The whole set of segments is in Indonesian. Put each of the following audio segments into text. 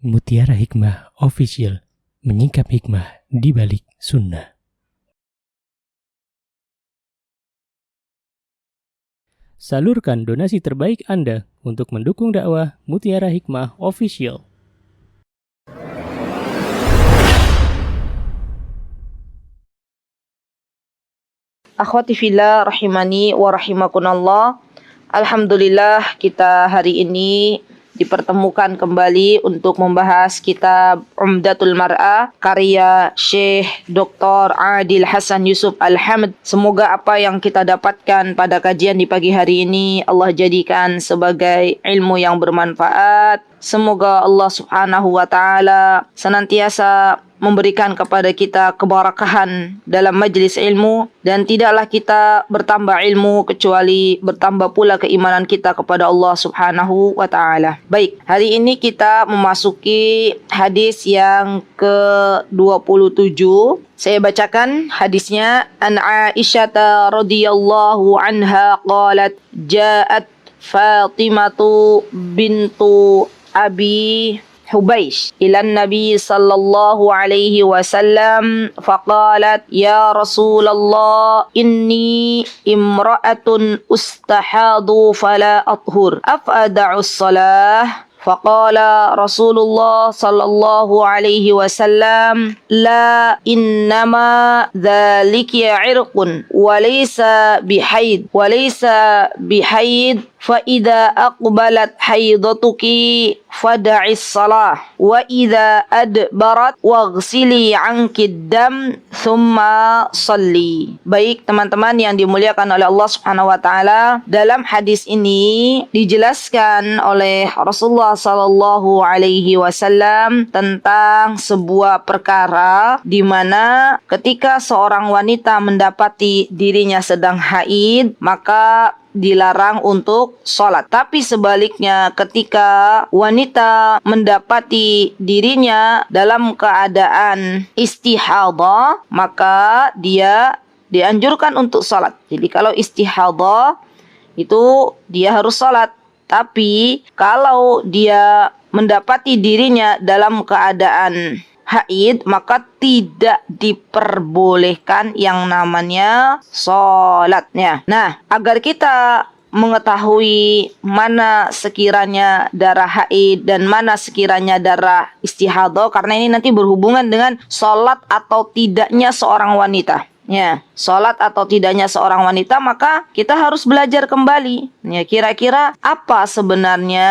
Mutiara Hikmah Official, menyingkap hikmah di balik sunnah. Salurkan donasi terbaik Anda untuk mendukung dakwah Mutiara Hikmah Official. Akhwati fillah rahimani wa rahimakunallah. Alhamdulillah kita hari ini dipertemukan kembali untuk membahas kitab Umdatul Mar'ah karya Syekh Dr. Adil Hasan Yusuf Al-Hamd. Semoga apa yang kita dapatkan pada kajian di pagi hari ini Allah jadikan sebagai ilmu yang bermanfaat. Semoga Allah Subhanahu wa taala senantiasa memberikan kepada kita keberkahan dalam majlis ilmu, dan tidaklah kita bertambah ilmu kecuali bertambah pula keimanan kita kepada Allah Subhanahu wa taala. Baik, hari ini kita memasuki hadis yang ke-27. Saya bacakan hadisnya. An Aisyah radhiyallahu anha qalat ja'at Fatimatu bintu Abi Hubaish ila Nabi sallallahu alaihi wasallam faqalat ya Rasulullah inni imra'atun ustahadu fala athhur afada'u as-salah faqala Rasulullah sallallahu alaihi wasallam la innama dhalika 'irqun wa laysa bihaid فإذا أقبلت حيضتك فدعي الصلاة وإذا أدبرت واغسلي عنك الدم ثم صلي. Baik teman-teman yang dimuliakan oleh Allah Subhanahu wa taala, dalam hadis ini dijelaskan oleh Rasulullah sallallahu alaihi wasallam tentang sebuah perkara di mana ketika seorang wanita mendapati dirinya sedang haid, maka dilarang untuk sholat. Tapi sebaliknya ketika wanita mendapati dirinya dalam keadaan istihadah, maka dia dianjurkan untuk sholat. Jadi kalau istihadah itu dia harus sholat. Tapi kalau dia mendapati dirinya dalam keadaan haid, maka tidak diperbolehkan yang namanya sholatnya. Nah, agar kita mengetahui mana sekiranya darah haid dan mana sekiranya darah istihadah, karena ini nanti berhubungan dengan sholat atau tidaknya seorang wanita. Ya, sholat atau tidaknya seorang wanita, maka kita harus belajar kembali. Ya, kira-kira apa sebenarnya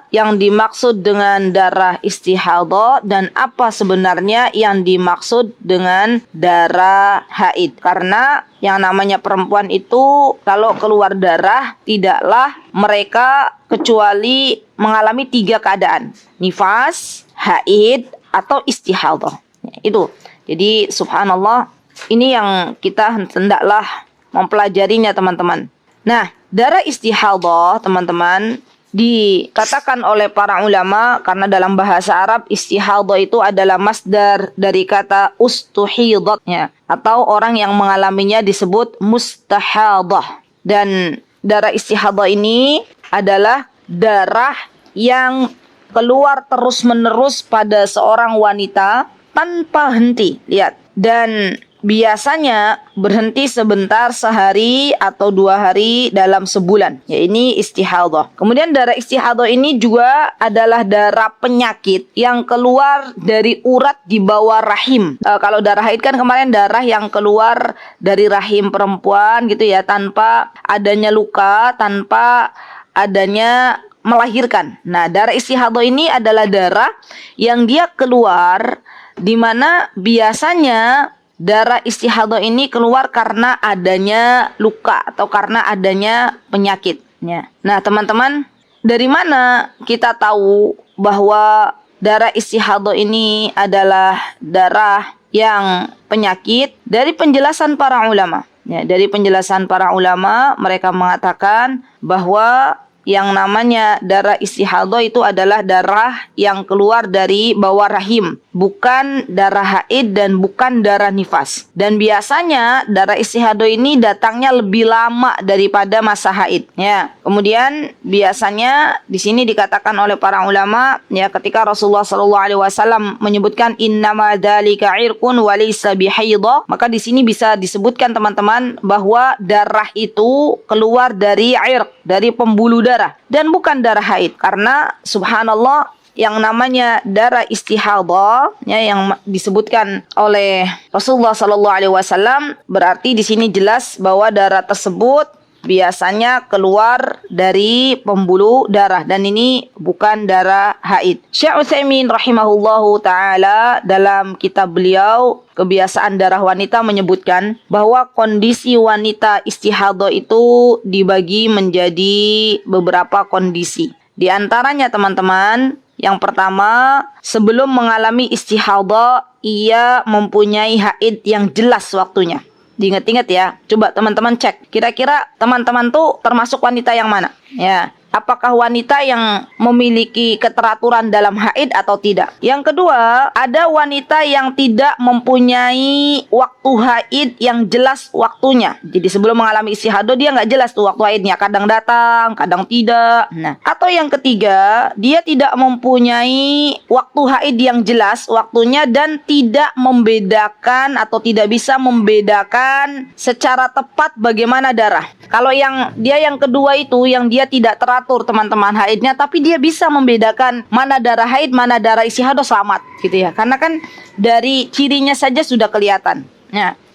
yang dimaksud dengan darah istihadah dan apa sebenarnya yang dimaksud dengan darah haid. Karena yang namanya perempuan itu kalau keluar darah tidaklah mereka kecuali mengalami 3 keadaan: nifas, haid, atau istihadah. Ya, itu. Jadi subhanallah, ini yang kita hendaklah mempelajarinya teman-teman. Nah, darah istihadah teman-teman dikatakan oleh para ulama karena dalam bahasa Arab istihadah itu adalah masdar dari kata ustuhidatnya, atau orang yang mengalaminya disebut mustahadah. Dan darah istihadah ini adalah darah yang keluar terus-menerus pada seorang wanita tanpa henti. Lihat. Dan biasanya berhenti sebentar, sehari atau 2 hari dalam sebulan. Ya, ini istihadah. Kemudian darah istihadah ini juga adalah darah penyakit yang keluar dari urat di bawah rahim. Kalau darah haid kan kemarin darah yang keluar dari rahim perempuan gitu ya, tanpa adanya luka, tanpa adanya melahirkan. Nah, darah istihadah ini adalah darah yang dia keluar di mana biasanya darah istihadah ini keluar karena adanya luka atau karena adanya penyakitnya. Nah, teman-teman, dari mana kita tahu bahwa darah istihadah ini adalah darah yang penyakit? Dari penjelasan para ulama. Ya, dari penjelasan para ulama, mereka mengatakan bahwa yang namanya darah istihadah itu adalah darah yang keluar dari bawah rahim. bukan darah haid dan bukan darah nifas. Dan biasanya darah istihadah ini datangnya lebih lama daripada masa haid. Ya. Kemudian biasanya di sini dikatakan oleh para ulama, ya, ketika Rasulullah SAW menyebutkan innama dzalika irqun wa laysa bihaidah, maka di sini bisa disebutkan teman-teman bahwa darah itu keluar dari irq, dari pembuluh darah dan bukan darah haid. Karena subhanallah, yang namanya darah istihadah, ya, yang disebutkan oleh Rasulullah SAW, berarti di sini jelas bahwa darah tersebut biasanya keluar dari pembuluh darah dan ini bukan darah haid. Syekh Utsaimin rahimahullahu taala dalam kitab beliau Kebiasaan Darah Wanita menyebutkan bahwa kondisi wanita istihadah itu dibagi menjadi beberapa kondisi. Di antaranya teman-teman, yang pertama, sebelum mengalami istihadah, ia mempunyai haid yang jelas waktunya. Diingat-ingat ya, coba teman-teman cek. Kira-kira teman-teman tuh termasuk wanita yang mana? Ya, apakah wanita yang memiliki keteraturan dalam haid atau tidak? Yang kedua, ada wanita yang tidak mempunyai waktu haid yang jelas waktunya. Jadi sebelum mengalami istihadah dia nggak jelas tuh waktu haidnya. Kadang datang, kadang tidak. Nah, atau yang ketiga, dia tidak mempunyai waktu haid yang jelas waktunya dan tidak membedakan atau tidak bisa membedakan secara tepat bagaimana darah. Kalau yang kedua itu, yang dia tidak teratur teman-teman haidnya, tapi dia bisa membedakan mana darah haid, mana darah istihadah, selamat gitu ya. Karena kan dari cirinya saja sudah kelihatan.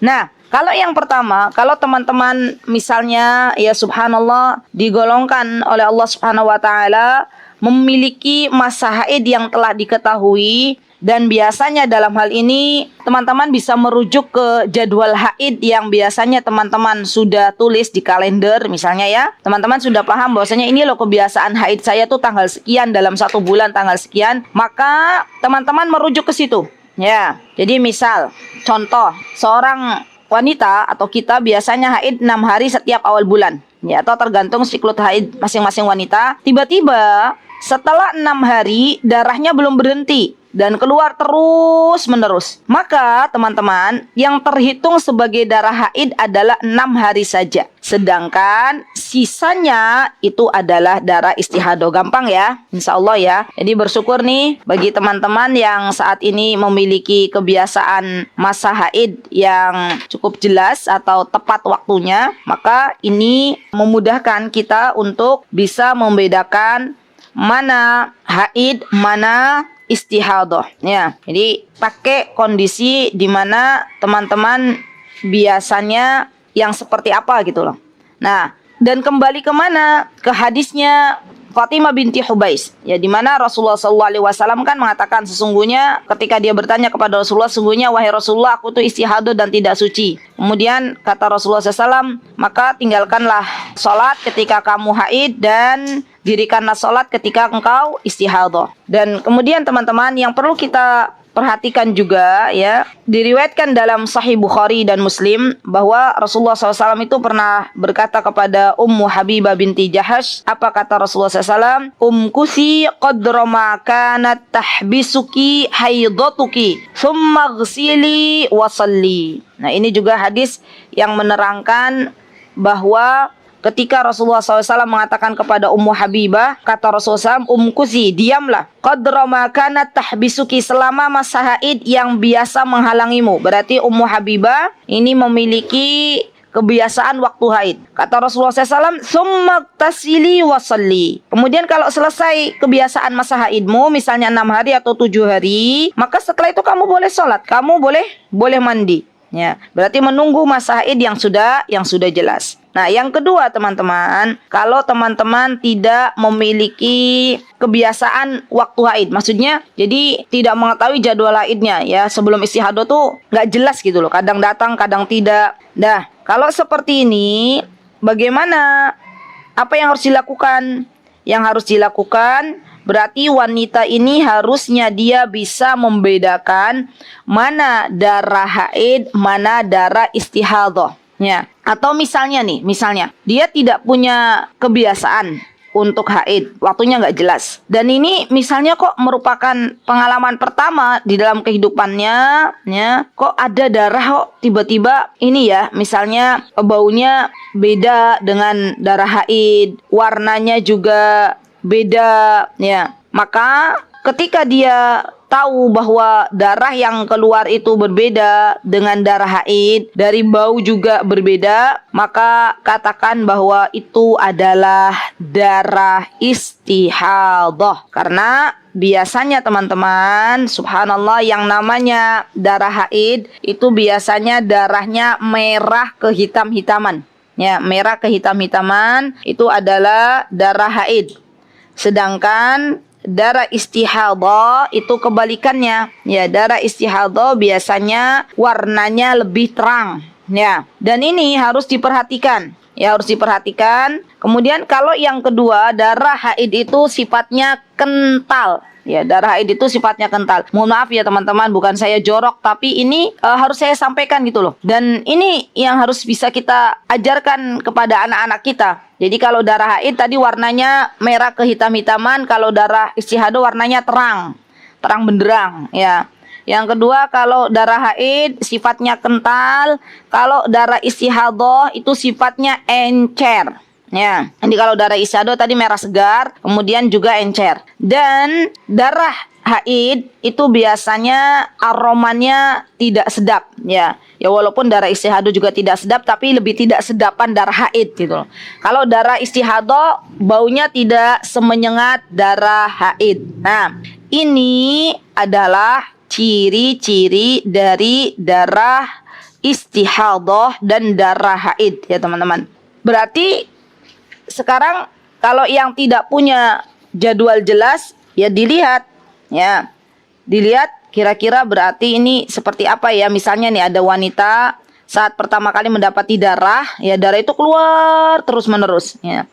Nah, kalau yang pertama, kalau teman-teman misalnya ya subhanallah digolongkan oleh Allah Subhanahu wa taala memiliki masa haid yang telah diketahui, dan biasanya dalam hal ini teman-teman bisa merujuk ke jadwal haid yang biasanya teman-teman sudah tulis di kalender misalnya ya. Teman-teman sudah paham bahwasanya ini loh kebiasaan haid saya tuh tanggal sekian dalam 1 bulan tanggal sekian, maka teman-teman merujuk ke situ. Ya, jadi misal contoh seorang wanita atau kita biasanya haid 6 hari setiap awal bulan. Ya, atau tergantung siklus haid masing-masing wanita. Tiba-tiba setelah 6 hari darahnya belum berhenti dan keluar terus menerus, maka teman-teman yang terhitung sebagai darah haid adalah 6 hari saja, sedangkan sisanya itu adalah darah istihadah. Gampang ya, insya Allah ya. Jadi bersyukur nih bagi teman-teman yang saat ini memiliki kebiasaan masa haid yang cukup jelas atau tepat waktunya, maka ini memudahkan kita untuk bisa membedakan mana haid, mana istihadah. Ya, jadi pakai kondisi di mana teman-teman biasanya yang seperti apa gitu loh. Nah, dan kembali ke mana? Ke hadisnya Fatimah binti Hubais, ya, di mana Rasulullah SAW kan mengatakan sesungguhnya ketika dia bertanya kepada Rasulullah, sesungguhnya wahai Rasulullah aku tuh istihadah dan tidak suci. Kemudian kata Rasulullah SAW, maka tinggalkanlah sholat ketika kamu haid dan dirikanlah sholat ketika engkau istihadah. Dan kemudian teman-teman yang perlu kita perhatikan juga ya, diriwayatkan dalam Sahih Bukhari dan Muslim bahwa Rasulullah SAW itu pernah berkata kepada Ummu Habibah binti Jahash. Apa kata Rasulullah SAW? Umkusi qadra ma kanat tahbisuki haidatuki thumma ghsili wa salli. Nah, ini juga hadis yang menerangkan bahwa ketika Rasulullah SAW mengatakan kepada Ummu Habibah, kata Rasulullah SAW, umkusi, diamlah, qadra ma kanat tahbisuki, selama masa haid yang biasa menghalangimu. Berarti Ummu Habibah ini memiliki kebiasaan waktu haid. Kata Rasulullah SAW, summa tasili wa salli. Kemudian kalau selesai kebiasaan masa haidmu, misalnya 6 hari atau 7 hari, maka setelah itu kamu boleh sholat, kamu boleh mandi. Ya, berarti menunggu masa haid yang sudah jelas. Nah, yang kedua teman-teman, kalau teman-teman tidak memiliki kebiasaan waktu haid, maksudnya jadi tidak mengetahui jadwal haidnya ya, sebelum istihadah tuh nggak jelas gitu loh, kadang datang, kadang tidak. Nah, kalau seperti ini, bagaimana? Apa yang harus dilakukan? Yang harus dilakukan berarti wanita ini harusnya dia bisa membedakan mana darah haid, mana darah istihadah. Ya. Atau misalnya dia tidak punya kebiasaan untuk haid, waktunya nggak jelas. Dan ini misalnya kok merupakan pengalaman pertama di dalam kehidupannya, ya, kok ada darah kok tiba-tiba ini ya, misalnya baunya beda dengan darah haid, warnanya juga beda, ya. Maka ketika dia tahu bahwa darah yang keluar itu berbeda dengan darah haid, dari bau juga berbeda, maka katakan bahwa itu adalah darah istihadah. Karena biasanya teman-teman, subhanallah, yang namanya darah haid itu biasanya darahnya merah kehitam-hitaman. Ya, merah kehitam-hitaman itu adalah darah haid. Sedangkan darah istihadah itu kebalikannya. Ya, darah istihadah biasanya warnanya lebih terang. Ya, dan ini harus diperhatikan. Ya, harus diperhatikan. Kemudian kalau yang kedua, darah haid itu sifatnya kental. Ya, darah haid itu sifatnya kental. Mohon maaf ya teman-teman, bukan saya jorok, tapi ini harus saya sampaikan gitu loh. Dan ini yang harus bisa kita ajarkan kepada anak-anak kita. Jadi kalau darah haid tadi warnanya merah kehitam-hitaman, kalau darah istihadah warnanya terang, terang benderang, ya. Yang kedua, kalau darah haid sifatnya kental, kalau darah istihadah itu sifatnya encer. Ya, jadi kalau darah istihadah tadi merah segar, kemudian juga encer. Dan darah haid itu biasanya aromanya tidak sedap, ya. Ya walaupun darah istihadah juga tidak sedap, tapi lebih tidak sedapan darah haid gitu. Kalau darah istihadah baunya tidak semenyengat darah haid. Nah, ini adalah ciri-ciri dari darah istihadah dan darah haid ya teman-teman. Berarti sekarang kalau yang tidak punya jadwal jelas ya dilihat ya. Dilihat kira-kira berarti ini seperti apa ya. Misalnya nih ada wanita saat pertama kali mendapati darah, ya darah itu keluar terus-menerus ya.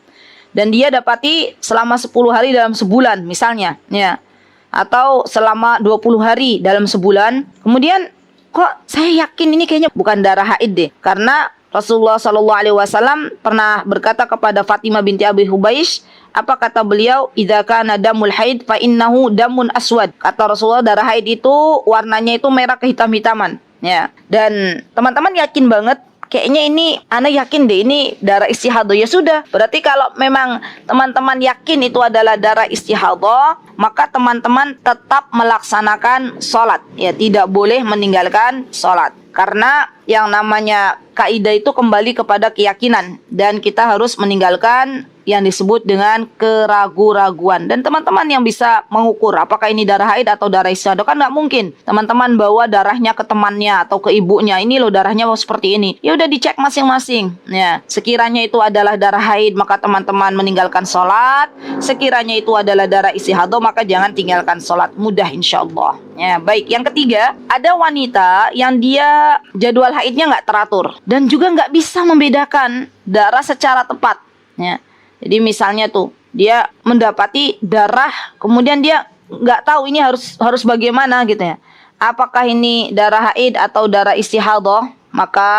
Dan dia dapati selama 10 hari dalam sebulan misalnya ya. Atau selama 20 hari dalam sebulan. Kemudian kok saya yakin ini kayaknya bukan darah haid deh. Karena Rasulullah SAW pernah berkata kepada Fatimah binti Abi Hubaish, apa kata beliau? Idza kana damul haid fa innahu damun aswad. Kata Rasulullah, darah haid itu warnanya itu merah kehitam-hitaman. Ya. Dan teman-teman yakin banget, kayaknya ini ana yakin deh ini darah istihadah. Ya sudah, berarti kalau memang teman-teman yakin itu adalah darah istihadah, maka teman-teman tetap melaksanakan sholat. Ya, tidak boleh meninggalkan sholat. Karena yang namanya kaidah itu kembali kepada keyakinan. Dan kita harus meninggalkan yang disebut dengan keraguan-raguan. Dan teman-teman yang bisa mengukur apakah ini darah haid atau darah istihadah, kan nggak mungkin teman-teman bawa darahnya ke temannya atau ke ibunya, ini loh darahnya mau seperti ini. Ya udah dicek masing-masing. Ya, sekiranya itu adalah darah haid maka teman-teman meninggalkan sholat. Sekiranya itu adalah darah istihadah maka jangan tinggalkan sholat. Mudah insyaallah. Ya, baik. Yang ketiga, ada wanita yang dia jadwal haidnya nggak teratur dan juga nggak bisa membedakan darah secara tepat. Ya. Jadi misalnya tuh dia mendapati darah, kemudian dia nggak tahu ini harus bagaimana gitu ya. Apakah ini darah haid atau darah istihadah? Maka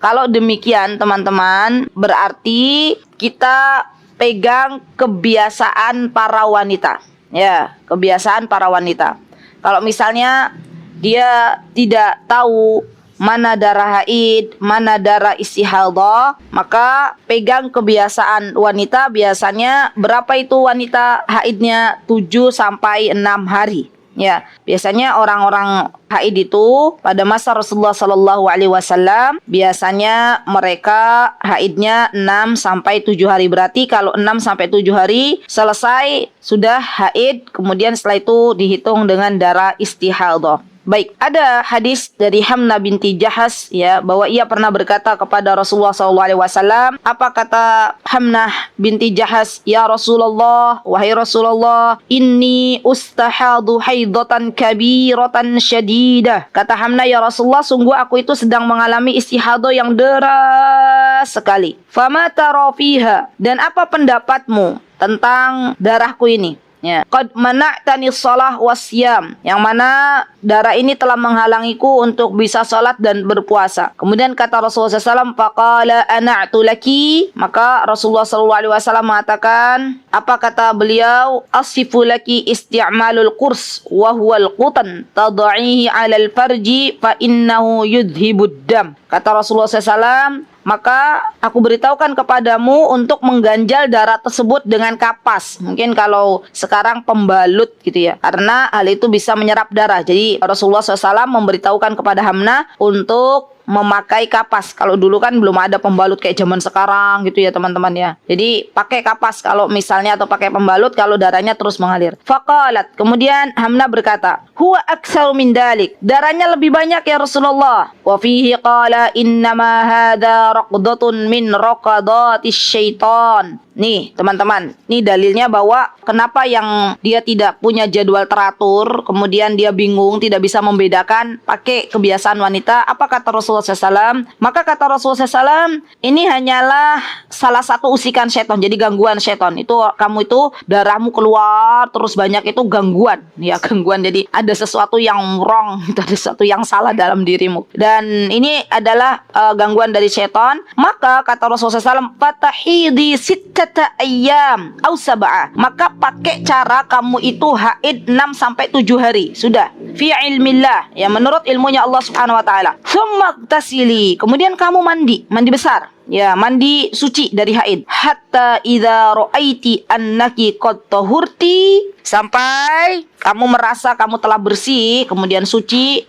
kalau demikian teman-teman, berarti kita pegang kebiasaan para wanita. Ya, kebiasaan para wanita. Kalau misalnya dia tidak tahu mana darah haid, mana darah istihadah, maka pegang kebiasaan wanita. Biasanya berapa itu wanita haidnya? 7 sampai 6 hari. Ya, biasanya orang-orang haid itu pada masa Rasulullah SAW biasanya mereka haidnya 6 sampai 7 hari. Berarti kalau 6 sampai 7 hari selesai sudah haid, kemudian setelah itu dihitung dengan darah istihadah. Baik, ada hadis dari Hamnah binti Jahas ya, bahwa ia pernah berkata kepada Rasulullah SAW. Apa kata Hamnah binti Jahas? Ya Rasulullah, wahai Rasulullah, inni ustahadu haidatan kabiratan syadidah. Kata Hamnah, ya Rasulullah, sungguh aku itu sedang mengalami istihadah yang deras sekali. Fama tara fiha, dan apa pendapatmu tentang darahku ini? Ya, qad mana'tani shalah wasyam, yang mana darah ini telah menghalangiku untuk bisa salat dan berpuasa. Kemudian kata Rasulullah SAW, faqala ana'tu laki, maka Rasulullah SAW mengatakan, apa kata beliau? Asifu laki isti'malul qurs wa huwal qutan tad'ihi 'alal farji fa innahu yudhibud dam. Kata Rasulullah SAW, maka aku beritahukan kepadamu untuk mengganjal darah tersebut dengan kapas. Mungkin kalau sekarang pembalut gitu ya, karena hal itu bisa menyerap darah. Jadi Rasulullah SAW memberitahukan kepada Hamnah untuk memakai kapas. Kalau dulu kan belum ada pembalut kayak zaman sekarang gitu ya teman-teman ya. Jadi pakai kapas kalau misalnya, atau pakai pembalut kalau darahnya terus mengalir. Faqalat, kemudian Hamnah berkata, huwa aksau min dalik, darahnya lebih banyak ya Rasulullah. Wa fihi qala innama hadha raqdatun min raqadatis syaitan. Nih teman-teman, ini dalilnya bahwa kenapa yang dia tidak punya jadwal teratur, kemudian dia bingung, tidak bisa membedakan pakai kebiasaan wanita. Apa kata Rasulullah SAW? Maka kata Rasulullah SAW, ini hanyalah salah satu usikan setan, jadi gangguan setan. Itu kamu itu darahmu keluar terus banyak, itu gangguan. Ya gangguan, jadi ada sesuatu yang wrong, ada sesuatu yang salah dalam dirimu. Dan ini adalah gangguan dari setan. Maka kata Rasulullah SAW, fatahidi sittata ayyam au sab'a, maka pakai cara kamu itu haid 6-7 hari. Sudah fi ilmillah, ya menurut ilmunya Allah Subhanahu wa taala. Tsumma tasili, kemudian kamu mandi besar, ya mandi suci dari haid. Hatta idza ra'aiti annaki qad tahurti, sampai kamu merasa kamu telah bersih kemudian suci.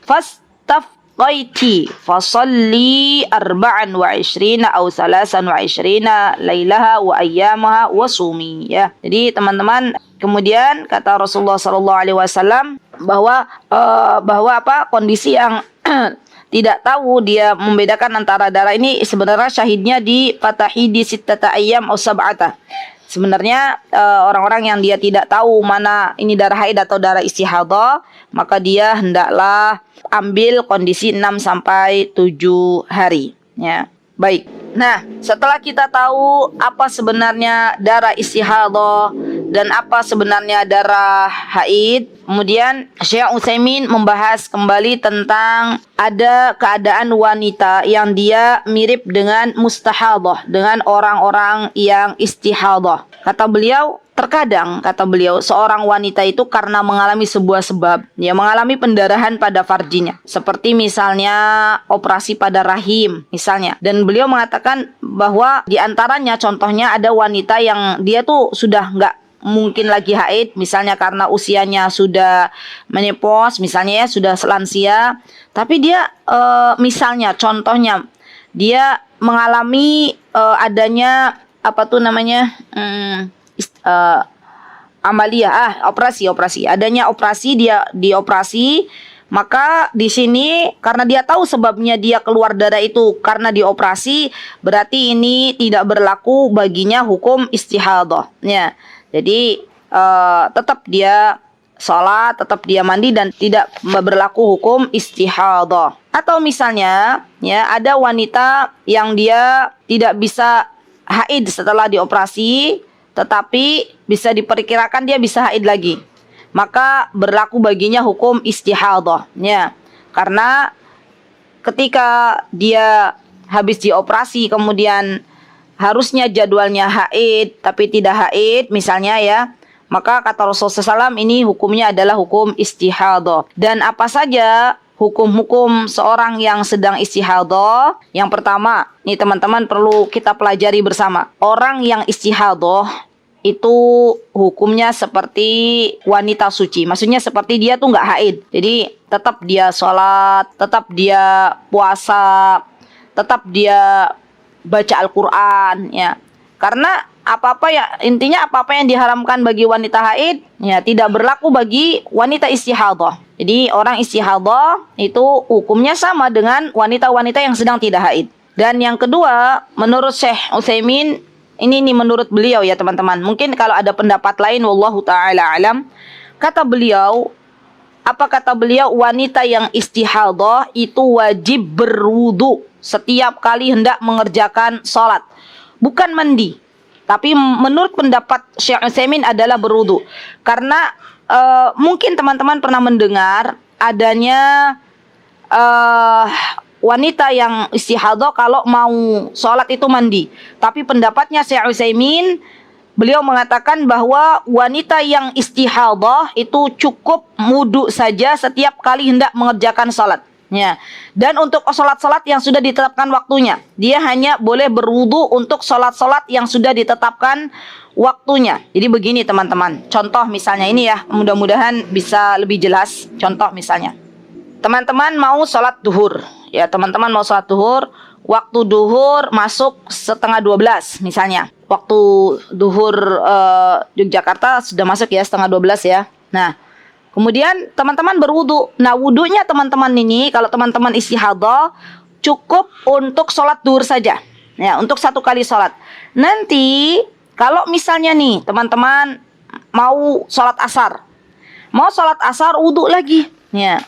Qaiti fasalli 24 atau 23 lailaha wa ayyamaha wa sumi. Ya. Jadi teman-teman, kemudian kata Rasulullah SAW bahwa apa kondisi yang tidak tahu dia membedakan antara darah ini, sebenarnya syahidnya di fatahidi sittata ayyam au sab'ata. Sebenarnya orang-orang yang dia tidak tahu mana ini darah haid atau darah istihadah, maka dia hendaklah ambil kondisi 6-7 hari. Ya, baik. Nah, setelah kita tahu apa sebenarnya darah istihadah dan apa sebenarnya darah haid, kemudian Syekh Utsaimin membahas kembali tentang ada keadaan wanita yang dia mirip dengan mustahadah, dengan orang-orang yang istihadah. Kata beliau, terkadang, kata beliau, seorang wanita itu karena mengalami sebuah sebab, ya mengalami pendarahan pada farjinya, seperti misalnya operasi pada rahim misalnya. Dan beliau mengatakan bahwa di antaranya contohnya ada wanita yang dia tuh sudah nggak mungkin lagi haid, misalnya karena usianya sudah menepos, misalnya ya sudah lansia, tapi dia misalnya contohnya dia mengalami adanya apa tuh namanya operasi, adanya operasi, dia dioperasi. Maka di sini karena dia tahu sebabnya dia keluar darah itu karena dioperasi, berarti ini tidak berlaku baginya hukum istihadah. Ya. Jadi tetap dia sholat, tetap dia mandi dan tidak berlaku hukum istihadah. Atau misalnya ya ada wanita yang dia tidak bisa haid setelah dioperasi, tetapi bisa diperkirakan dia bisa haid lagi, maka berlaku baginya hukum istihadah. Ya, karena ketika dia habis dioperasi kemudian harusnya jadwalnya haid tapi tidak haid misalnya ya, maka kata Rasulullah SAW ini hukumnya adalah hukum istihadah. Dan apa saja hukum-hukum seorang yang sedang istihadah? Yang pertama, nih teman-teman perlu kita pelajari bersama. Orang yang istihadah itu hukumnya seperti wanita suci. Maksudnya seperti dia tuh nggak haid. Jadi tetap dia sholat, tetap dia puasa, tetap dia baca Al-Quran, ya. Karena apa-apa ya, intinya apa-apa yang diharamkan bagi wanita haid, ya tidak berlaku bagi wanita istihadah. Jadi orang istihadah itu hukumnya sama dengan wanita-wanita yang sedang tidak haid. Dan yang kedua, menurut Syekh Utsaimin, ini menurut beliau ya teman-teman. Mungkin kalau ada pendapat lain, wallahu ta'ala alam. Kata beliau, wanita yang istihadah itu wajib berwudu setiap kali hendak mengerjakan sholat. Bukan mandi. Tapi menurut pendapat Syekh Utsaimin adalah berwudu. Karena mungkin teman-teman pernah mendengar adanya wanita yang istihadah kalau mau sholat itu mandi. Tapi pendapatnya Syekh Utsaimin, beliau mengatakan bahwa wanita yang istihadah itu cukup wudu saja setiap kali hendak mengerjakan sholat. Ya. Dan untuk sholat-sholat yang sudah ditetapkan waktunya, dia hanya boleh berwudu untuk sholat-sholat yang sudah ditetapkan waktunya. Jadi begini teman-teman, contoh misalnya ini ya, mudah-mudahan bisa lebih jelas. Contoh misalnya, teman-teman mau sholat duhur, ya teman-teman mau sholat duhur, waktu duhur masuk setengah 12 misalnya. Waktu duhur Yogyakarta sudah masuk ya setengah 12 ya. Nah, kemudian teman-teman berwudu. Nah, wudunya teman-teman ini, kalau teman-teman istihadah, cukup untuk sholat duhur saja. Ya, untuk satu kali sholat. Nanti, kalau misalnya nih, teman-teman mau sholat asar. Mau sholat asar, wudu lagi. Ya.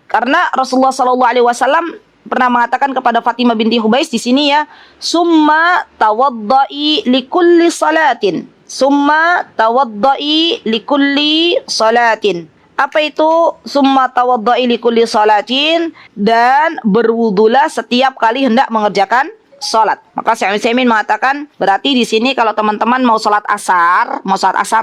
Karena Rasulullah SAW pernah mengatakan kepada Fatimah binti Hubais di sini ya, summa tawaddai likulli salatin. Summa tawaddai likulli salatin. Apa itu summa tawaddai likulli salatin? Dan berwudulah setiap kali hendak mengerjakan salat. Maka Syekh Utsaimin mengatakan berarti di sini kalau teman-teman mau salat asar,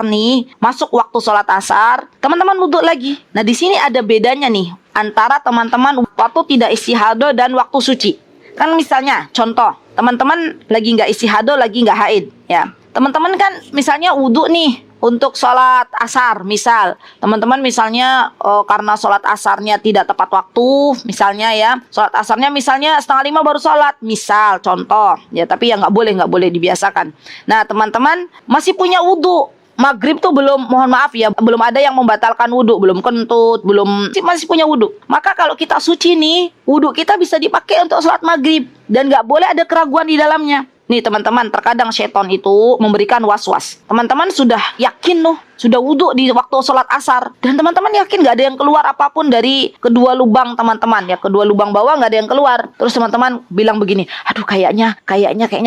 nih, masuk waktu salat asar, teman-teman wudu lagi. Nah, di sini ada bedanya nih antara teman-teman waktu tidak istihadah dan waktu suci. Kan misalnya contoh, teman-teman lagi nggak istihadah, lagi nggak haid, ya. Teman-teman kan misalnya wudu nih untuk sholat asar, misal teman-teman misalnya karena sholat asarnya tidak tepat waktu, misalnya ya, sholat asarnya misalnya 4:30 baru sholat, misal contoh ya, tapi ya nggak boleh dibiasakan. Nah, teman-teman masih punya wudu, maghrib tuh belum, mohon maaf ya, belum ada yang membatalkan wudu, belum kentut, masih punya wudu. Maka kalau kita suci nih, wudu kita bisa dipakai untuk sholat maghrib dan nggak boleh ada keraguan di dalamnya. Nih teman-teman, terkadang setan itu memberikan was-was. Teman-teman sudah yakin loh, sudah wudu di waktu sholat asar, dan teman-teman yakin gak ada yang keluar apapun dari kedua lubang teman-teman ya, kedua lubang bawah gak ada yang keluar. Terus teman-teman bilang begini, aduh kayaknya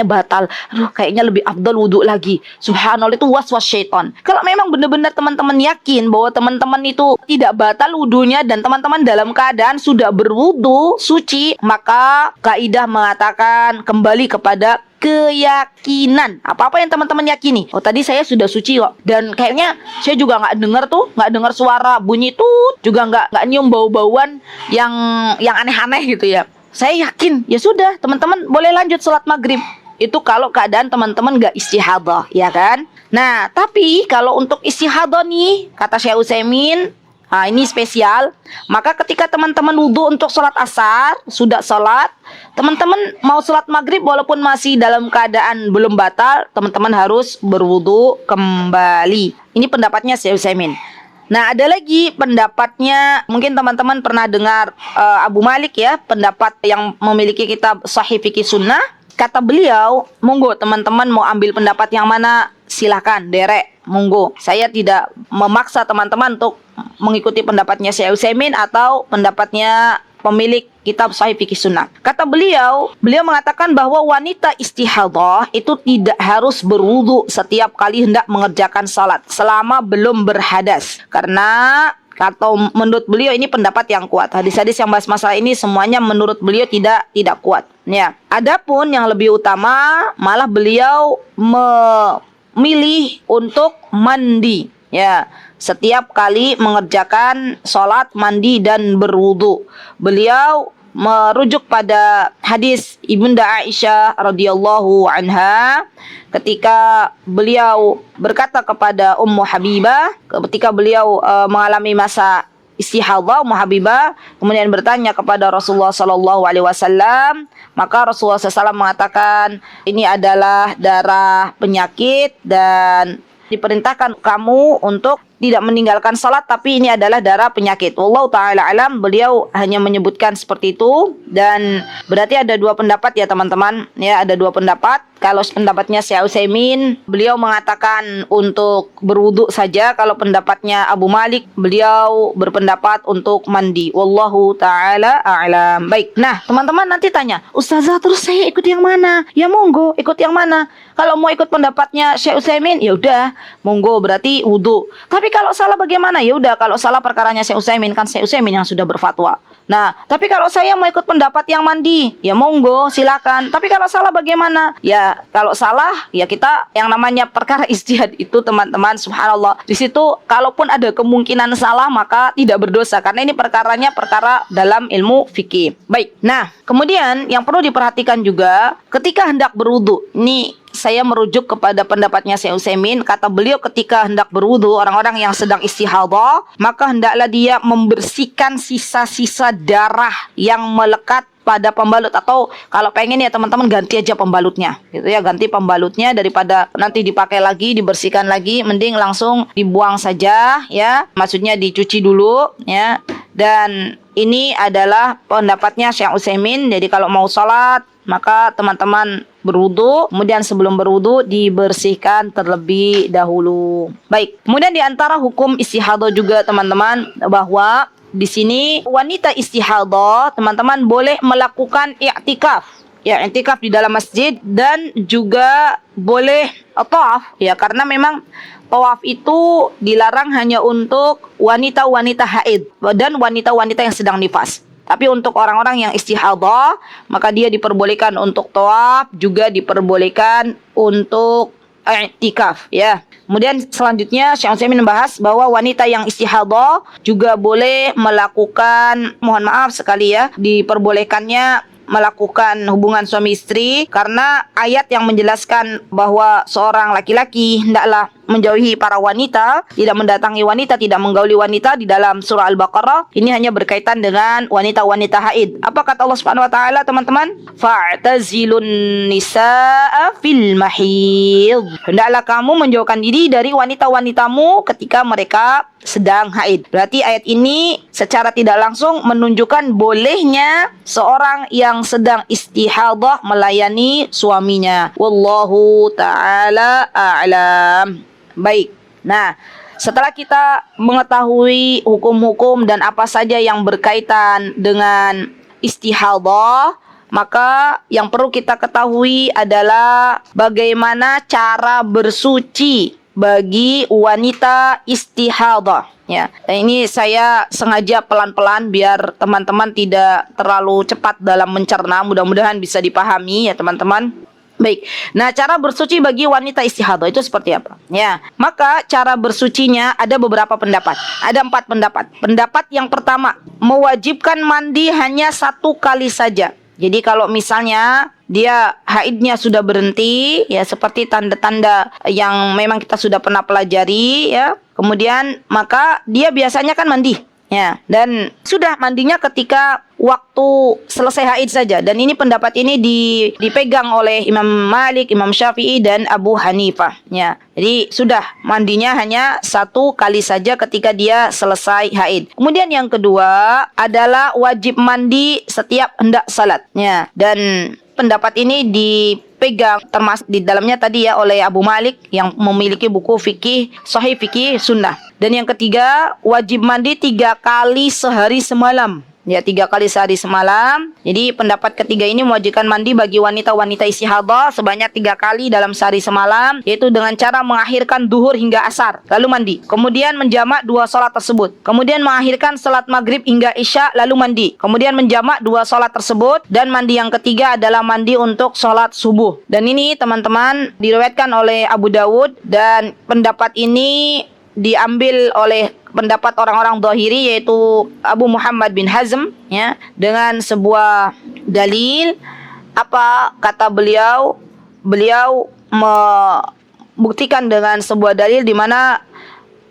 batal, aduh kayaknya lebih afdal wudu lagi. Subhanallah, itu was-was setan. Kalau memang benar-benar teman-teman yakin bahwa teman-teman itu tidak batal wudunya dan teman-teman dalam keadaan sudah berwudu suci, maka kaidah mengatakan kembali kepada keyakinan. Apa-apa yang teman-teman yakini. Oh, tadi saya sudah suci kok. Dan kayaknya saya juga nggak dengar suara bunyi tut, juga nggak nyium bau-bauan yang aneh-aneh gitu ya. Saya yakin. Ya sudah, teman-teman boleh lanjut sholat maghrib. Itu kalau keadaan teman-teman nggak istihadah, ya kan? Nah, tapi kalau untuk istihadah nih, kata Syekh Utsaimin, nah, ini spesial. Maka ketika teman-teman wudu untuk sholat asar, sudah sholat, teman-teman mau sholat maghrib walaupun masih dalam keadaan belum batal, teman-teman harus berwudu kembali. Ini pendapatnya Syekh Utsaimin. Nah, ada lagi pendapatnya, mungkin teman-teman pernah dengar Abu Malik ya, pendapat yang memiliki kitab Sahih Fikih Sunnah. Kata beliau, monggo teman-teman mau ambil pendapat yang mana, silahkan, derek, monggo. Saya tidak memaksa teman-teman untuk mengikuti pendapatnya Syekh Utsaimin atau pendapatnya pemilik kitab Sahih Fikih Sunnah. Kata beliau mengatakan bahwa wanita istihadah itu tidak harus berwudu setiap kali hendak mengerjakan salat selama belum berhadas. Karena atau menurut beliau ini pendapat yang kuat. Hadis-hadis yang bahas masalah ini semuanya menurut beliau tidak kuat. Ya. Adapun yang lebih utama malah beliau memilih untuk mandi. Ya. Setiap kali mengerjakan sholat, mandi dan berwudu. Beliau merujuk pada hadis Ibunda Aisyah radhiyallahu anha ketika beliau berkata kepada Ummu Habibah ketika beliau mengalami masa istihadah, Ummu Habibah kemudian bertanya kepada Rasulullah sallallahu alaihi wasallam, maka Rasulullah SAW mengatakan ini adalah darah penyakit dan diperintahkan kamu untuk tidak meninggalkan salat, tapi ini adalah darah penyakit. Wallahu taala alam, beliau hanya menyebutkan seperti itu. Dan berarti ada dua pendapat ya teman-teman, ya ada dua pendapat. Kalau pendapatnya Syekh Utsaimin, beliau mengatakan untuk berwudu saja. Kalau pendapatnya Abu Malik, beliau berpendapat untuk mandi. Wallahu taala a'lam. Baik. Nah, teman-teman nanti tanya, "Ustazah, terus saya ikut yang mana?" Ya monggo, ikut yang mana? Kalau mau ikut pendapatnya Syekh Utsaimin, ya udah, monggo, berarti wudu. Tapi kalau salah bagaimana? Ya udah, kalau salah perkaranya Syekh Utsaimin, kan Syekh Utsaimin yang sudah berfatwa. Nah, tapi kalau saya mau ikut pendapat yang mandi, ya monggo, silakan. Tapi kalau salah bagaimana? Ya, kalau salah, ya kita yang namanya perkara ijtihad itu teman-teman, subhanallah. Di situ kalaupun ada kemungkinan salah, maka tidak berdosa karena ini perkaranya perkara dalam ilmu fikih. Baik. Nah, kemudian yang perlu diperhatikan juga ketika hendak berwudu. Ini saya merujuk kepada pendapatnya Syekh Utsaimin. Kata beliau, ketika hendak berwudu, orang-orang yang sedang istihadah, maka hendaklah dia membersihkan sisa-sisa darah yang melekat pada pembalut, atau kalau pengen ya teman-teman ganti aja pembalutnya gitu ya, ganti pembalutnya daripada nanti dipakai lagi, dibersihkan lagi, mending langsung dibuang saja ya, maksudnya dicuci dulu ya. Dan ini adalah pendapatnya Syekh Utsaimin. Jadi kalau mau sholat, maka teman-teman berwudu, kemudian sebelum berwudu dibersihkan terlebih dahulu. Baik, kemudian di antara hukum istihadah juga teman-teman, bahwa di sini wanita istihadah teman-teman boleh melakukan i'tikaf. Ya, i'tikaf di dalam masjid, dan juga boleh tawaf ya, karena memang tawaf itu dilarang hanya untuk wanita-wanita haid dan wanita-wanita yang sedang nifas. Tapi untuk orang-orang yang istihadah, maka dia diperbolehkan untuk tawaf, juga diperbolehkan untuk i'tikaf ya. Kemudian selanjutnya Syekh Utsaimin membahas bahwa wanita yang istihadah juga boleh melakukan, mohon maaf sekali ya, diperbolehkannya melakukan hubungan suami istri, karena ayat yang menjelaskan bahwa seorang laki-laki hendaklah menjauhi para wanita, tidak mendatangi wanita, tidak menggauli wanita di dalam surah Al-Baqarah, ini hanya berkaitan dengan wanita-wanita haid. Apa kata Allah Subhanahu wa taala teman-teman? Fa'tazilun nisaa fil mahid. Hendaklah kamu menjauhkan diri dari wanita-wanitamu ketika mereka sedang haid. Berarti ayat ini secara tidak langsung menunjukkan bolehnya seorang yang sedang istihadah melayani suaminya. Wallahu ta'ala a'lam. Baik. Nah, setelah kita mengetahui hukum-hukum dan apa saja yang berkaitan dengan istihadah, maka yang perlu kita ketahui adalah bagaimana cara bersuci bagi wanita istihadah. Ya, ini saya sengaja pelan-pelan biar teman-teman tidak terlalu cepat dalam mencerna. Mudah-mudahan bisa dipahami ya teman-teman. Baik, nah cara bersuci bagi wanita istihadah itu seperti apa? Ya, maka cara bersucinya ada beberapa pendapat. Ada 4 pendapat. Pendapat yang pertama, mewajibkan mandi hanya 1 kali saja. Jadi kalau misalnya dia haidnya sudah berhenti, ya seperti tanda-tanda yang memang kita sudah pernah pelajari, ya. Kemudian maka dia biasanya kan mandi. Ya, dan sudah mandinya ketika waktu selesai haid saja. Dan ini pendapat ini dipegang oleh Imam Malik, Imam Syafi'i, dan Abu Hanifah. Ya, jadi sudah mandinya hanya 1 kali saja ketika dia selesai haid. Kemudian yang kedua adalah wajib mandi setiap hendak salat. Ya, dan pendapat ini dipegang termasuk di dalamnya tadi ya oleh Abu Malik yang memiliki buku fikih, Sahih Fikih Sunnah. Dan yang ketiga, wajib mandi 3 kali sehari semalam. Ya, 3 kali sehari semalam. Jadi pendapat ketiga ini mewajibkan mandi bagi wanita-wanita istihadah sebanyak 3 kali dalam sehari semalam, yaitu dengan cara mengakhirkan duhur hingga asar, lalu mandi. Kemudian menjamak 2 salat tersebut. Kemudian mengakhirkan salat maghrib hingga isya, lalu mandi. Kemudian menjamak 2 salat tersebut. Dan mandi yang ketiga adalah mandi untuk salat subuh. Dan ini teman-teman diriwayatkan oleh Abu Dawud, dan pendapat ini diambil oleh pendapat orang-orang Dhahiri, yaitu Abu Muhammad bin Hazm ya, dengan sebuah dalil. Apa kata beliau? Beliau membuktikan dengan sebuah dalil di mana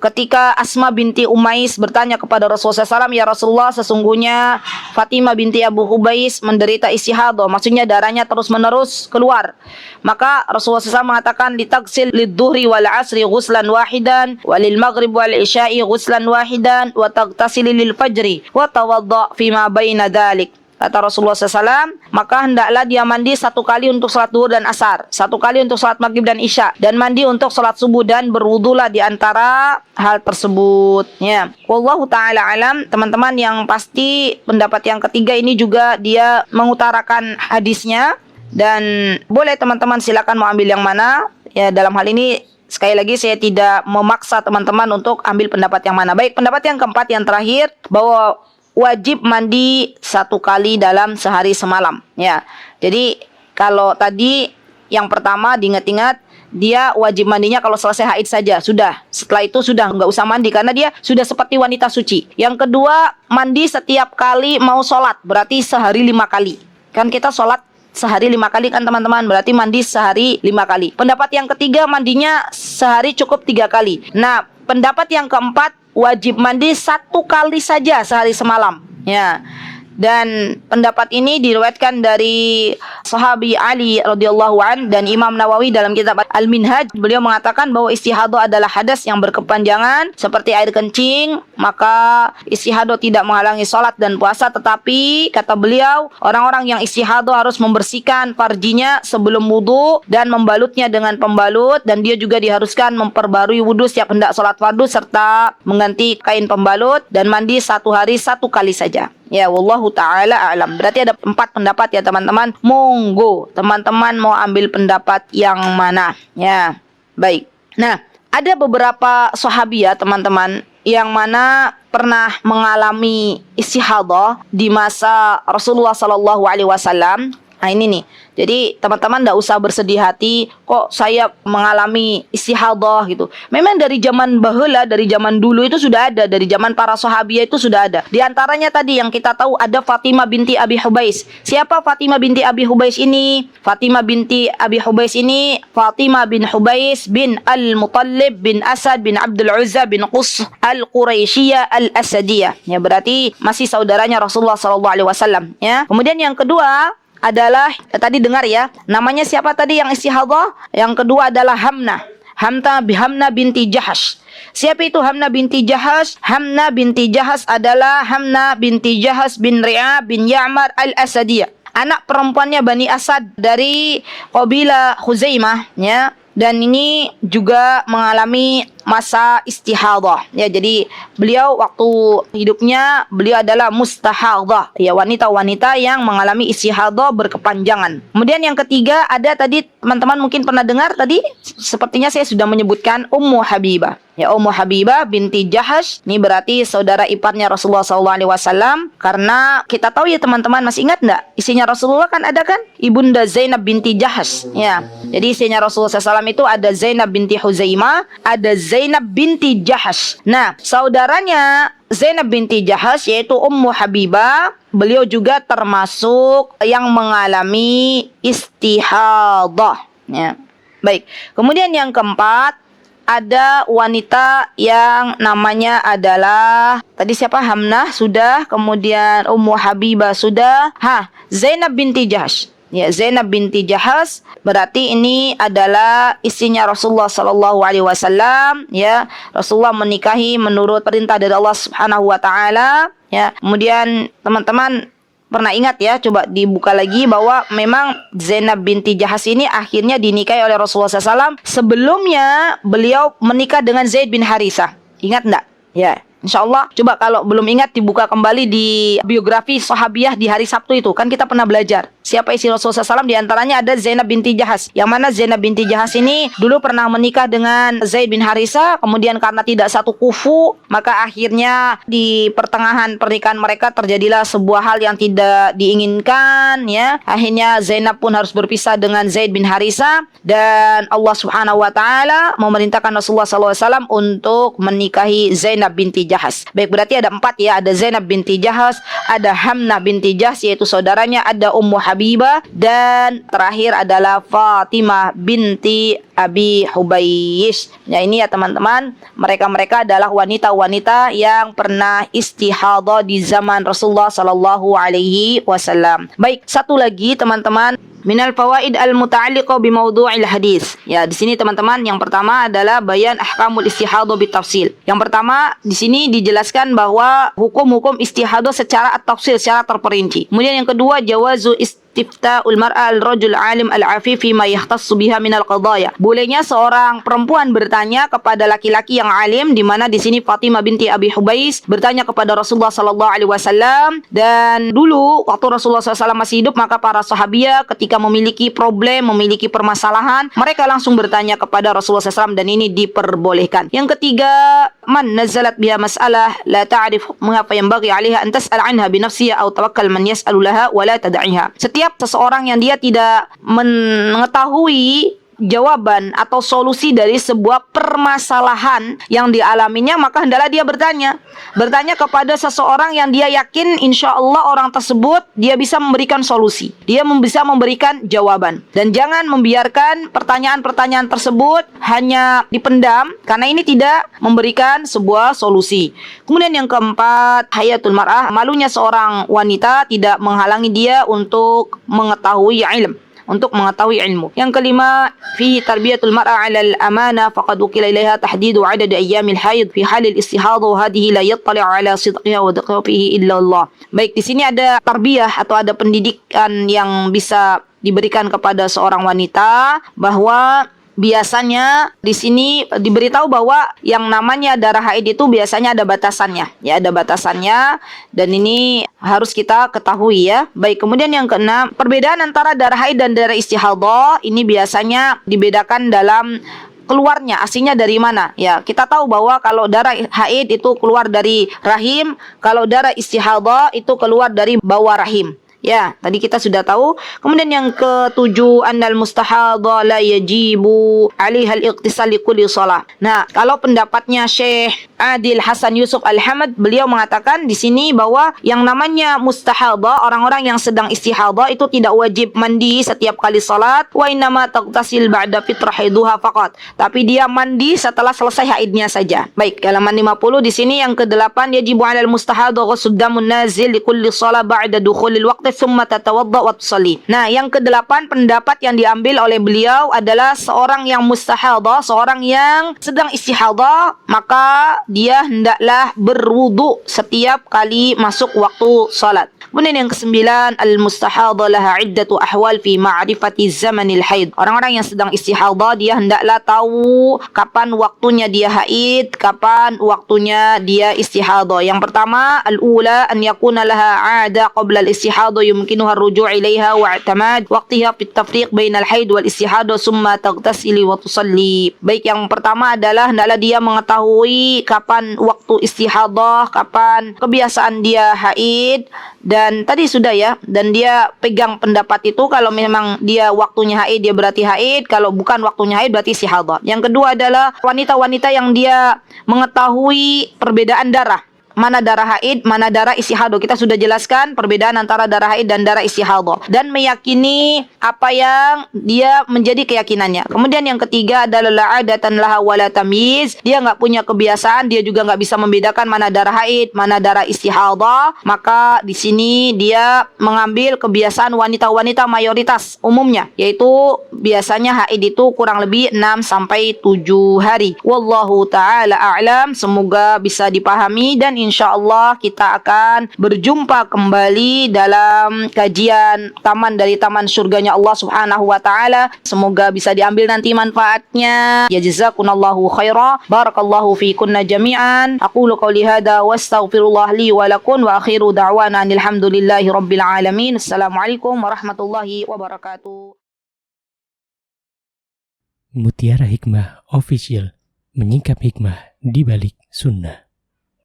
ketika Asma binti Umais bertanya kepada Rasulullah SAW, "Ya Rasulullah, sesungguhnya Fatimah binti Abu Hubais menderita istihadah," maksudnya darahnya terus-menerus keluar. Maka Rasulullah SAW mengatakan, "Litagsil lidzuhri wal asri ghuslan wahidan, walil maghrib wal isya'i ghuslan wahidan, wa tagtasili lil fajri, wa tawadda fima baina dzalik." Kata Rasulullah SAW, maka hendaklah dia mandi 1 kali untuk salat duhur dan asar, 1 kali untuk salat maghrib dan isya, dan mandi untuk salat subuh, dan berwudulah di antara hal tersebut. Ya, wallahu taala alam. Teman-teman, yang pasti pendapat yang ketiga ini juga dia mengutarakan hadisnya, dan boleh teman-teman silakan mau ambil yang mana. Ya, dalam hal ini sekali lagi saya tidak memaksa teman-teman untuk ambil pendapat yang mana. Baik, pendapat yang keempat, yang terakhir, bahwa wajib mandi 1 kali dalam sehari semalam. Ya, jadi kalau tadi yang pertama diingat-ingat, dia wajib mandinya kalau selesai haid saja, sudah. Setelah itu sudah nggak usah mandi karena dia sudah seperti wanita suci. Yang kedua, mandi setiap kali mau sholat, berarti sehari 5 kali. Kan kita sholat sehari 5 kali kan teman-teman, berarti mandi sehari 5 kali. Pendapat yang ketiga, mandinya sehari cukup 3 kali. Nah, pendapat yang keempat, wajib mandi 1 kali saja sehari semalam. Ya. Dan pendapat ini diriwayatkan dari sahabi Ali radhiyallahu an dan Imam Nawawi dalam kitab Al-Minhaj. Beliau mengatakan bahwa istihadah adalah hadas yang berkepanjangan seperti air kencing, maka istihadah tidak menghalangi salat dan puasa, tetapi kata beliau, orang-orang yang istihadah harus membersihkan farjinya sebelum wudu dan membalutnya dengan pembalut, dan dia juga diharuskan memperbarui wudu setiap hendak salat fardu serta mengganti kain pembalut, dan mandi 1 hari 1 kali saja. Ya, wallahu ta'ala a'lam. Berarti ada 4 pendapat ya teman-teman. Monggo teman-teman mau ambil pendapat yang mana. Ya, baik. Nah, ada beberapa sahabi ya teman-teman, yang mana pernah mengalami istihadah di masa Rasulullah SAW. Nah ini nih, jadi teman-teman tidak usah bersedih hati, kok saya mengalami istihadah gitu. Memang dari zaman bahula, dari zaman dulu itu sudah ada, dari zaman para sahabiah itu sudah ada. Di antaranya tadi yang kita tahu ada Fatimah binti Abi Hubais. Siapa Fatimah binti Abi Hubais ini? Fatimah binti Abi Hubais ini Fatimah bin Hubais bin Al-Muttalib bin Asad bin Abdul Uzza bin Qus Al-Quraisyiyah Al-Asadiyah. Ya, berarti masih saudaranya Rasulullah SAW. Ya. Kemudian yang kedua adalah, tadi dengar ya, namanya siapa tadi yang istihadah? Yang kedua adalah Hamna binti Jahash. Siapa itu Hamna binti Jahash? Hamna binti Jahash adalah Hamna binti Jahash bin Ri'a bin Ya'mar al-Asadiyah, anak perempuannya Bani Asad dari kabilah Khuzaimah, ya. Dan ini juga mengalami masa istihadah. Ya, jadi beliau waktu hidupnya beliau adalah mustahadah, ya, wanita-wanita yang mengalami istihadah berkepanjangan. Kemudian yang ketiga ada tadi teman-teman mungkin pernah dengar tadi, sepertinya saya sudah menyebutkan Ummu Habibah. Ya, Ummu Habibah binti Jahash, ini berarti saudara iparnya Rasulullah SAW. Karena kita tahu ya teman-teman, masih ingat enggak? Istrinya Rasulullah kan ada kan? Ibunda Zainab binti Jahash. Ya, jadi istrinya Rasulullah SAW itu ada Zainab binti Huzaimah, ada Zainab binti Jahash. Nah, saudaranya Zainab binti Jahash yaitu Ummu Habibah, beliau juga termasuk yang mengalami istihadah. Ya. Baik. Kemudian yang keempat, ada wanita yang namanya adalah, tadi siapa? Hamnah sudah, kemudian Ummu Habibah sudah. Zainab binti Jahash. Ya, Zainab binti Jahash berarti ini adalah istrinya Rasulullah SAW. Ya, Rasulullah menikahi menurut perintah dari Allah Subhanahu wa taala. Ya, kemudian teman-teman pernah ingat ya, coba dibuka lagi bahwa memang Zainab binti Jahash ini akhirnya dinikahi oleh Rasulullah SAW. Sebelumnya beliau menikah dengan Zaid bin Harithah. Ingat enggak? Ya, InsyaAllah coba kalau belum ingat dibuka kembali di biografi sahabiah di hari Sabtu itu. Kan kita pernah belajar siapa istri Rasulullah SAW, diantaranya ada Zainab binti Jahash. Yang mana Zainab binti Jahash ini dulu pernah menikah dengan Zaid bin Harithah. Kemudian karena tidak satu kufu, maka akhirnya di pertengahan pernikahan mereka terjadilah sebuah hal yang tidak diinginkan, ya. Akhirnya Zainab pun harus berpisah dengan Zaid bin Harithah, dan Allah Subhanahu wa taala memerintahkan Rasulullah SAW untuk menikahi Zainab binti Jahash. Baik, berarti ada 4 ya. Ada Zainab binti Jahash, ada Hamnah binti Jahash yaitu saudaranya, ada Ummu Habibah Habibah, dan terakhir adalah Fatimah binti Abi Hubaysh. Ya, ini ya teman-teman, mereka-mereka adalah wanita-wanita yang pernah istihadah di zaman Rasulullah sallallahu alaihi wasallam. Baik, satu lagi teman-teman, minal fawaid al-muta'alliqah bi mawdu'il hadis. Ya, di sini teman-teman, yang pertama adalah bayan ahkamul istihadah bitafsil. Yang pertama, di sini dijelaskan bahwa hukum-hukum istihadah secara at-tafsil, secara terperinci. Kemudian yang kedua, jawazu istifta'ul mar'a al-rajul alim al-afif fi ma yahtassu biha minal qadaya. Bolehnya seorang perempuan bertanya kepada laki-laki yang alim, di mana di sini Fatimah binti Abi Hubaysh bertanya kepada Rasulullah sallallahu alaihi wasallam. Dan dulu waktu Rasulullah SAW masih hidup, maka para sahabiah ketika memiliki problem, memiliki permasalahan, mereka langsung bertanya kepada Rasulullah SAW, dan ini diperbolehkan. Yang ketiga, man nazalat biha mas'alah la ta'rif mengapa yanbaghi 'alaiha an tas'al 'anha bi nafsiha aw tawakkal man yas'alu laha wa la tad'iha. Setiap seseorang yang dia tidak mengetahui jawaban atau solusi dari sebuah permasalahan yang dialaminya, maka hendaklah dia bertanya kepada seseorang yang dia yakin insya Allah orang tersebut dia bisa memberikan solusi, dia bisa memberikan jawaban. Dan jangan membiarkan pertanyaan-pertanyaan tersebut hanya dipendam, karena ini tidak memberikan sebuah solusi. Kemudian yang keempat, hayatul mar'ah, malunya seorang wanita tidak menghalangi dia untuk mengetahui ilmu. Yang kelima, fihi tarbiyatul mar'a 'ala al-amanah faqad ukila ilaiha tahdidu 'adad ayyamil haid fi halil istihadha wa hadhihi la yattali'u 'ala sidqiha wa diqqihi illa Allah. Baik, di sini ada tarbiyah atau ada pendidikan yang bisa diberikan kepada seorang wanita, bahwa biasanya di sini diberitahu bahwa yang namanya darah haid itu biasanya ada batasannya, ya, ada batasannya, dan ini harus kita ketahui ya. Baik, kemudian yang keenam, perbedaan antara darah haid dan darah istihadah ini biasanya dibedakan dalam keluarnya, aslinya dari mana. Ya, kita tahu bahwa kalau darah haid itu keluar dari rahim, kalau darah istihadah itu keluar dari bawah rahim. Ya, tadi kita sudah tahu. Kemudian yang ketujuh, annal mustahadha la yajibu 'alaiha al-iqtisal li kulli shalah. Nah, kalau pendapatnya Syekh Adil Hasan Yusuf Al-Hamad, beliau mengatakan di sini bahwa yang namanya mustahadha, orang-orang yang sedang istihadha itu tidak wajib mandi setiap kali salat, wa innama taghtasil ba'da fitrah haiduha faqat. Tapi dia mandi setelah selesai haidnya saja. Baik, halaman 50 di sini yang ke-8, yajibu 'alal mustahadha ghusl damun nazil li kulli shalah ba'da dukhulil waqti summa tatawadda wa tusalli. Nah, yang ke-8 pendapat yang diambil oleh beliau adalah seorang yang mustahadha, seorang yang sedang istihadha, maka dia hendaklah berwudu setiap kali masuk waktu salat. Kemudian yang ke-9, al-mustahadha laha iddatu ahwal fi ma'rifati zamanil haid. Orang-orang yang sedang istihadha, dia hendaklah tahu kapan waktunya dia haid, kapan waktunya dia istihadha. Yang pertama, al-ula an yakuna laha 'ada qabla al-istihadha yumkinuha ar-ruju' ilaiha wa i'timad waqtiha fi at-tafriq bainal haid wal istihadha summa taghtasili wa tusalli. Baik, yang pertama adalah hendaklah dia mengetahui kapan waktu istihadha, kapan kebiasaan dia haid, dan tadi sudah ya, dan dia pegang pendapat itu, kalau memang dia waktunya haid dia berarti haid, kalau bukan waktunya haid berarti istihadha. Yang kedua adalah wanita-wanita yang dia mengetahui perbedaan darah, mana darah haid, mana darah istihadha. Kita sudah jelaskan perbedaan antara darah haid dan darah istihadha, dan meyakini apa yang dia menjadi keyakinannya. Kemudian yang ketiga adalah la'adatan laha wala tamyiz. Dia nggak punya kebiasaan, dia juga nggak bisa membedakan mana darah haid, mana darah istihadha. Maka di sini dia mengambil kebiasaan wanita-wanita mayoritas umumnya, yaitu biasanya haid itu kurang lebih 6 sampai 7 hari. Wallahu ta'ala a'lam. Semoga bisa dipahami, dan insyaallah kita akan berjumpa kembali dalam kajian taman dari taman surganya Allah Subhanahu wa taala. Semoga bisa diambil nanti manfaatnya. Ya jazakumullahu khaira. Barakallahu fikunna jami'an. Aqulu qouli hadza wa astaghfirullah li wa lakum wa akhiru da'wana alhamdulillahi rabbil alamin. Assalamualaikum warahmatullahi wabarakatuh. Mutiara Hikmah Official, menyingkap hikmah di balik sunnah.